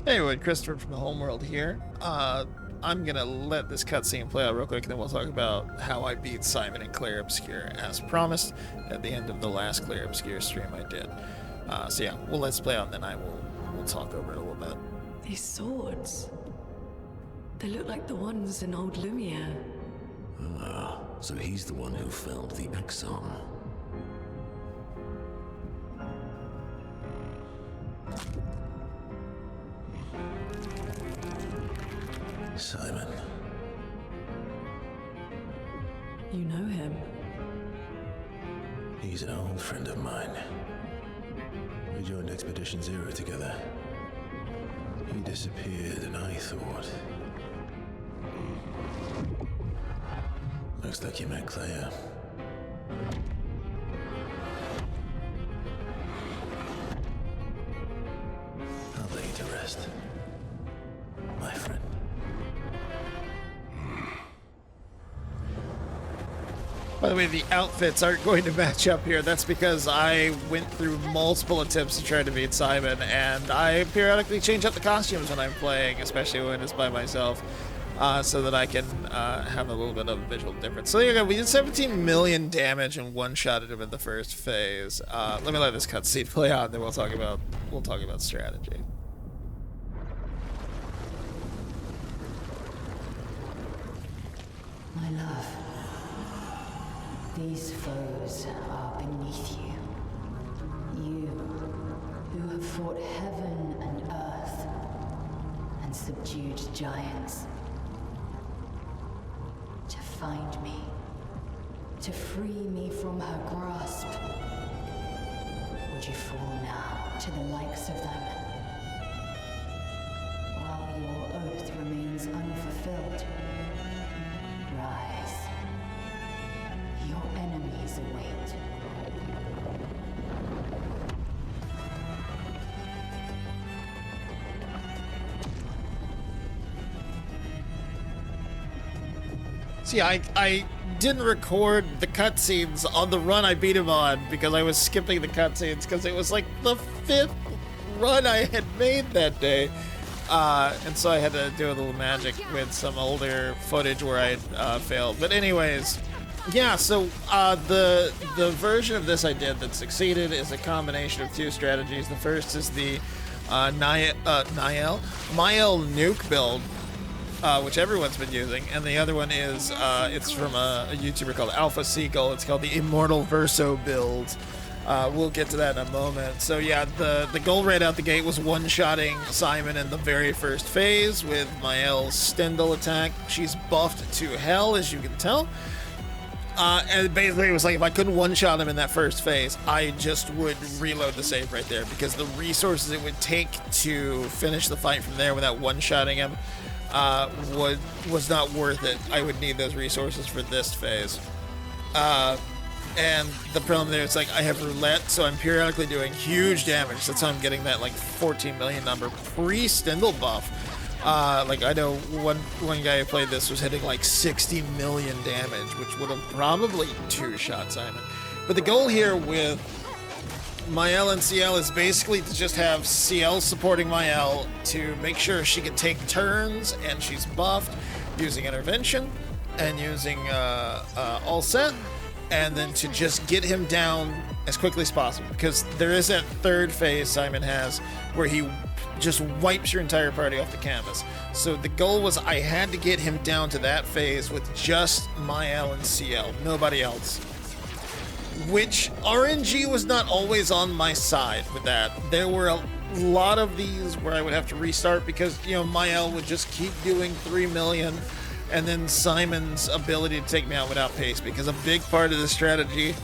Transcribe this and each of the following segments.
Hey everyone, Christopher from the Homeworld here. I'm gonna let this cutscene play out real quick, and then we'll talk about how I beat Simon and Clair Obscur as promised at the end of the last Clair Obscur stream I did. So yeah, well, let's play out, and then we'll talk over it a little bit. These swords, they look like the ones in old Lumiere. Ah, so he's the one who felled the Exxon. Simon. You know him? He's an old friend of mine. We joined Expedition Zero together. He disappeared and I thought... Looks like you met Clair. I'll lay you to rest, my friend. By the way, the outfits aren't going to match up here. That's because I went through multiple attempts to try to beat Simon, and I periodically change up the costumes when I'm playing, especially when it's by myself, so that I can have a little bit of a visual difference. So there you go. We did 17 million damage and one-shotted him in the first phase. Let me let this cutscene play out, and then we'll talk about strategy. My love, these foes are beneath you. You, who have fought heaven and earth, and subdued giants. To find me, to free me from her grasp. Would you fall now to the likes of them? While your oath remains unfulfilled, rise. Your enemies await. See, I didn't record the cutscenes on the run I beat him on because I was skipping the cutscenes because it was like the 5th run I had made that day. And so I had to do a little magic with some older footage where I failed. But anyways, yeah, so the version of this I did that succeeded is a combination of two strategies. The first is the Mael nuke build, which everyone's been using, and the other one is it's from a YouTuber called Alpha Seagull. It's called the Immortal Verso build. We'll get to that in a moment. So yeah, the goal right out the gate was one-shotting Simon in the very first phase with Mael's Stendhal attack. She's buffed to hell, as you can tell. And basically it was like if I couldn't one-shot him in that first phase, I just would reload the save right there, because the resources it would take to finish the fight from there without one-shotting him was not worth it. I would need those resources for this phase. And the problem there is, like, I have roulette, so I'm periodically doing huge damage. That's how I'm getting that, like, 14 million number pre-Stendhal buff. Like, I know one guy who played this was hitting, like, 60 million damage, which would have probably two-shot Simon. But the goal here with Mael and CL is basically to just have CL supporting Mael to make sure she can take turns, and she's buffed using intervention and using all set, and then to just get him down as quickly as possible, because there is that third phase Simon has where he just wipes your entire party off the canvas. So the goal was I had to get him down to that phase with just Mael and CL, nobody else. Which RNG was not always on my side with that. There were a lot of these where I would have to restart because, you know, Mael would just keep doing 3 million, and then Simon's ability to take me out would outpace, because a big part of the strategy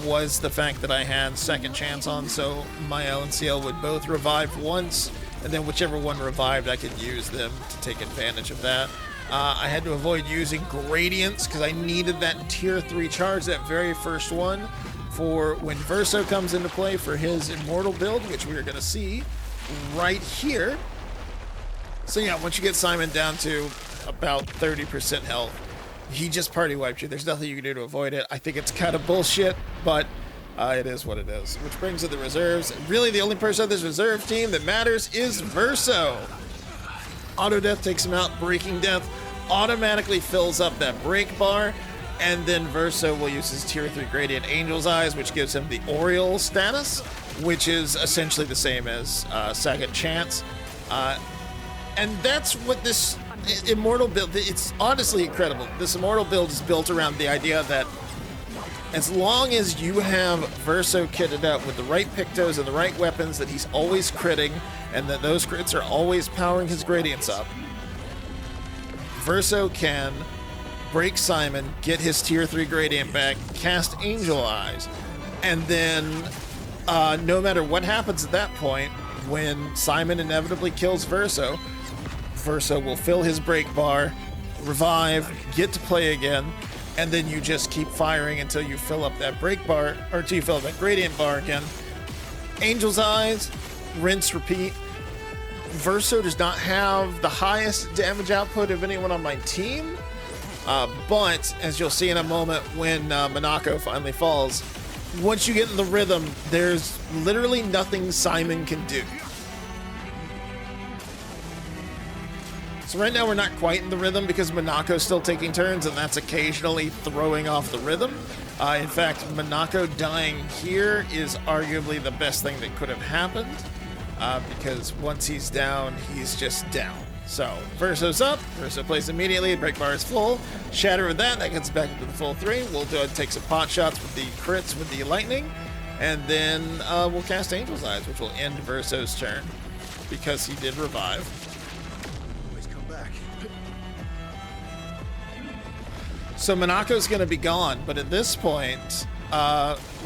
was the fact that I had second chance on, so Mael and CL would both revive once, and then whichever one revived, I could use them to take advantage of that. I had to avoid using gradients because I needed that tier 3 charge, that very first one, for when Verso comes into play for his immortal build, which we are going to see right here. So yeah, once you get Simon down to about 30% health, he just party wipes you. There's nothing you can do to avoid it. I think it's kind of bullshit, but It is what it is. Which brings to the reserves. Really, the only person on this reserve team that matters is Verso. Auto Death takes him out. Breaking Death automatically fills up that break bar. And then Verso will use his tier 3 Gradient Angel's Eyes, which gives him the Oriole status, which is essentially the same as Second Chance. And that's what this Immortal build, it's honestly incredible. This Immortal build is built around the idea that as long as you have Verso kitted out with the right Pictos and the right weapons, that he's always critting, and that those crits are always powering his gradients up, Verso can break Simon, get his tier 3 gradient back, cast Angel Eyes, and then no matter what happens at that point, when Simon inevitably kills Verso, Verso will fill his break bar, revive, get to play again, and then you just keep firing until you fill up that break bar, or until you fill up that gradient bar again. Angel's Eyes, rinse, repeat. Verso does not have the highest damage output of anyone on my team, but as you'll see in a moment when Monaco finally falls, once you get in the rhythm, there's literally nothing Simon can do. So right now we're not quite in the rhythm because Monaco's still taking turns, and that's occasionally throwing off the rhythm. In fact, Monaco dying here is arguably the best thing that could have happened, because once he's down, he's just down. So Verso's up, Verso plays immediately, break bar is full, shatter with that gets back into the full 3. We'll take some pot shots with the crits with the lightning, and then we'll cast Angel's Eyes, which will end Verso's turn because he did revive. So Monaco's going to be gone, but at this point,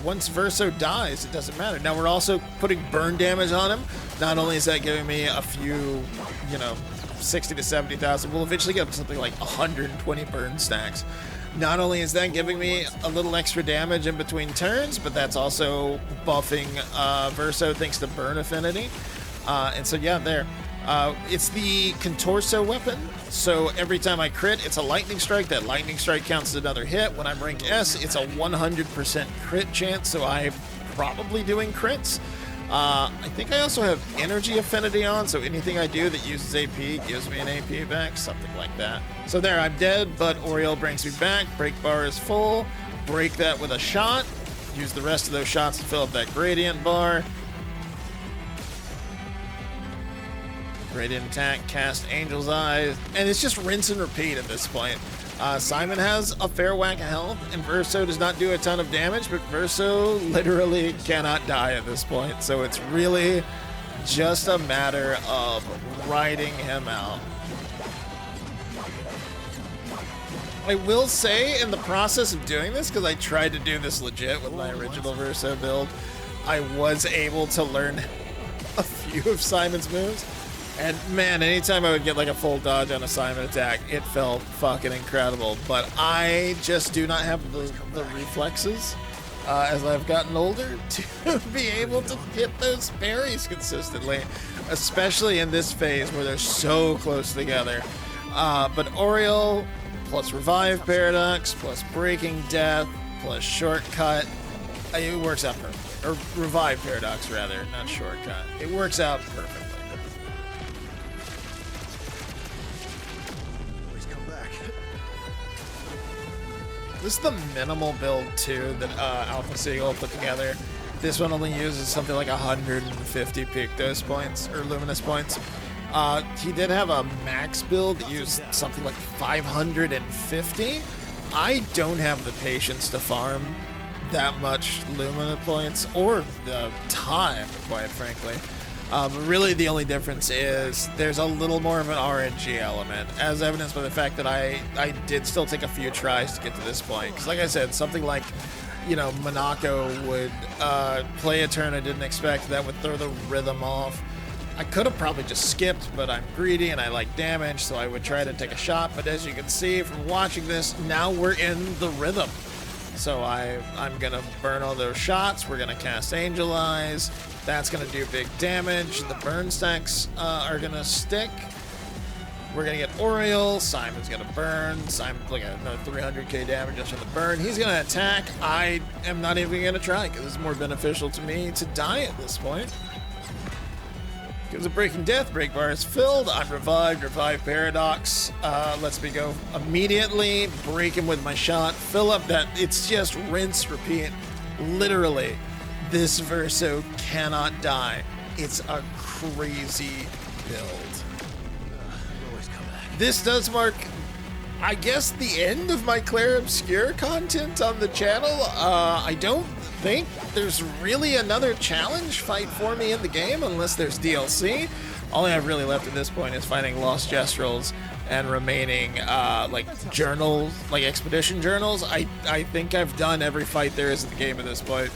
once Verso dies, it doesn't matter. Now we're also putting burn damage on him. Not only is that giving me a few, 60 to 70,000, we'll eventually get up to something like 120 burn stacks. Not only is that giving me a little extra damage in between turns, but that's also buffing Verso thanks to burn affinity. And so yeah, there. It's the Contorso weapon, so every time I crit, it's a lightning strike. That lightning strike counts as another hit. When I'm rank S, it's a 100% crit chance, so I'm probably doing crits. I think I also have energy affinity on, so anything I do that uses AP gives me an AP back, something like that. So there, I'm dead, but Oriole brings me back. Break bar is full. Break that with a shot. Use the rest of those shots to fill up that gradient bar. Gradient attack, cast Angel's Eyes, and it's just rinse and repeat at this point. Simon has a fair whack of health, and Verso does not do a ton of damage, but Verso literally cannot die at this point, so it's really just a matter of riding him out. I will say, in the process of doing this, because I tried to do this legit with my original Verso build, I was able to learn a few of Simon's moves. And man, anytime I would get like a full dodge on a Simon attack, it felt fucking incredible. But I just do not have the reflexes as I've gotten older to be able to hit those parries consistently, especially in this phase where they're so close together. But Oriole plus Revive Paradox plus Breaking Death plus Shortcut, it works out perfect. Or Revive Paradox rather, not Shortcut. It works out perfectly. This is the minimal build too that Alpha Seagull put together. This one only uses something like 150 Pictos points or Luminous points. He did have a max build that used something like 550. I don't have the patience to farm that much Lumina points or the time, quite frankly. Really, the only difference is there's a little more of an RNG element, as evidenced by the fact that I did still take a few tries to get to this point. Because like I said, something like, Monaco would play a turn I didn't expect, that would throw the rhythm off. I could have probably just skipped, but I'm greedy and I like damage, so I would try to take a shot. But as you can see from watching this, now we're in the rhythm. So I'm going to burn all those shots. We're going to cast Angel Eyes. That's going to do big damage. The burn stacks are going to stick. We're gonna get Oriole. Simon's gonna burn. Simon's like another 300k damage just from the burn. He's gonna attack. I am not even gonna try because it's more beneficial to me to die at this point. Gives a Breaking Death. Break bar is filled. I'm revived. Revive Paradox. Lets me go immediately. Break him with my shot. Fill up that. It's just rinse, repeat. Literally, this Verso cannot die. It's a crazy build. This does mark, I guess, the end of my Clair Obscur content on the channel. I don't think there's really another challenge fight for me in the game unless there's DLC. All I have really left at this point is finding Lost Gestrels and remaining like journals, like expedition journals. I think I've done every fight there is in the game at this point.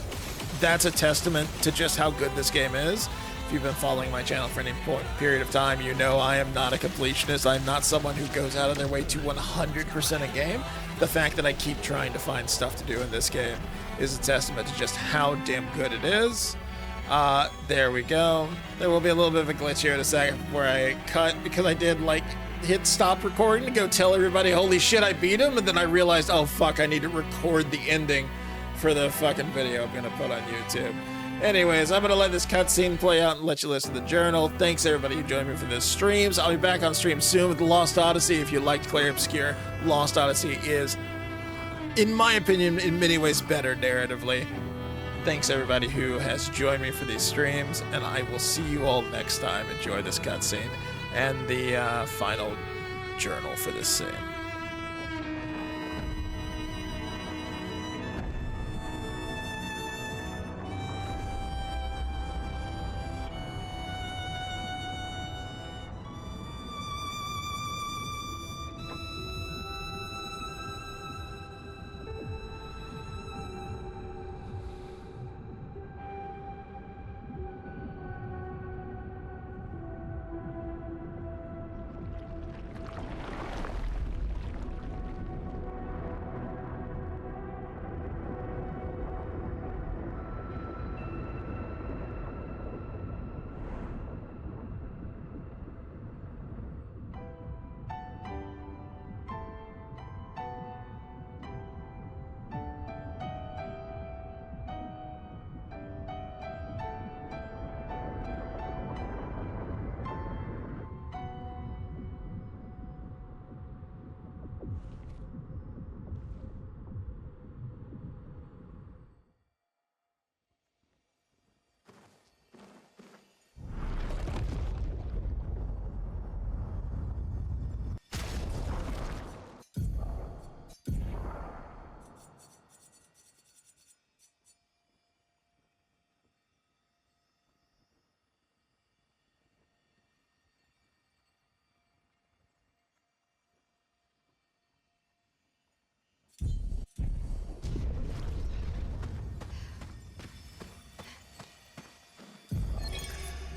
That's a testament to just how good this game is. If you've been following my channel for any period of time, you know I am not a completionist. I'm not someone who goes out of their way to 100% a game. The fact that I keep trying to find stuff to do in this game is a testament to just how damn good it is. There we go. There will be a little bit of a glitch here in a second where I cut because I did like hit stop recording to go tell everybody, holy shit, I beat him, and then I realized, oh fuck, I need to record the ending for the fucking video I'm gonna put on YouTube. Anyways, I'm gonna let this cutscene play out and let you listen to the journal. Thanks everybody who joined me for this streams. I'll be back on stream soon with Lost Odyssey. If you liked Clair Obscur, Lost Odyssey is, in my opinion, in many ways better narratively. Thanks everybody who has joined me for these streams, and I will see you all next time. Enjoy this cutscene and the final journal for this scene.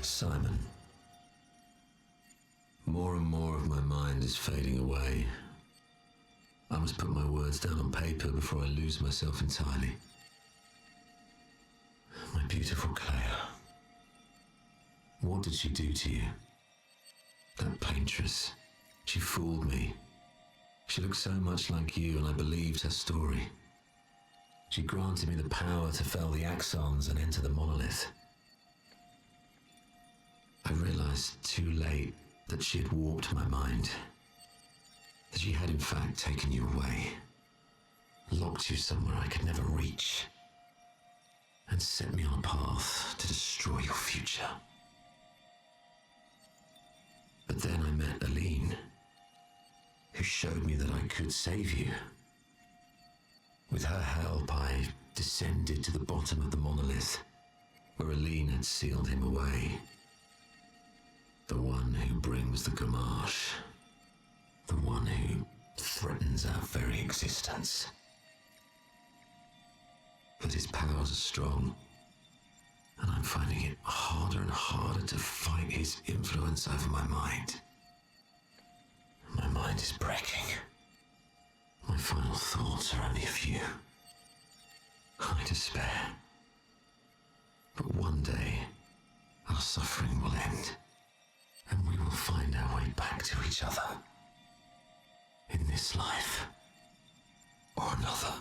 Simon. More and more of my mind is fading away. I must put my words down on paper before I lose myself entirely. My beautiful Clair. What did she do to you? That paintress. She fooled me. She looked so much like you, and I believed her story. She granted me the power to fell the Axons and enter the monolith. I realized too late that she had warped my mind. That she had in fact taken you away, locked you somewhere I could never reach, and set me on a path to destroy your future. But then I met Aline, who showed me that I could save you. With her help, I descended to the bottom of the monolith, where Aline had sealed him away. The one who brings the Gamache. The one who threatens our very existence. But his powers are strong, and I'm finding it harder and harder to fight his influence over my mind. My mind is breaking. My final thoughts are only a few. I despair. But one day, our suffering will end, and we will find our way back to each other. In this life or another.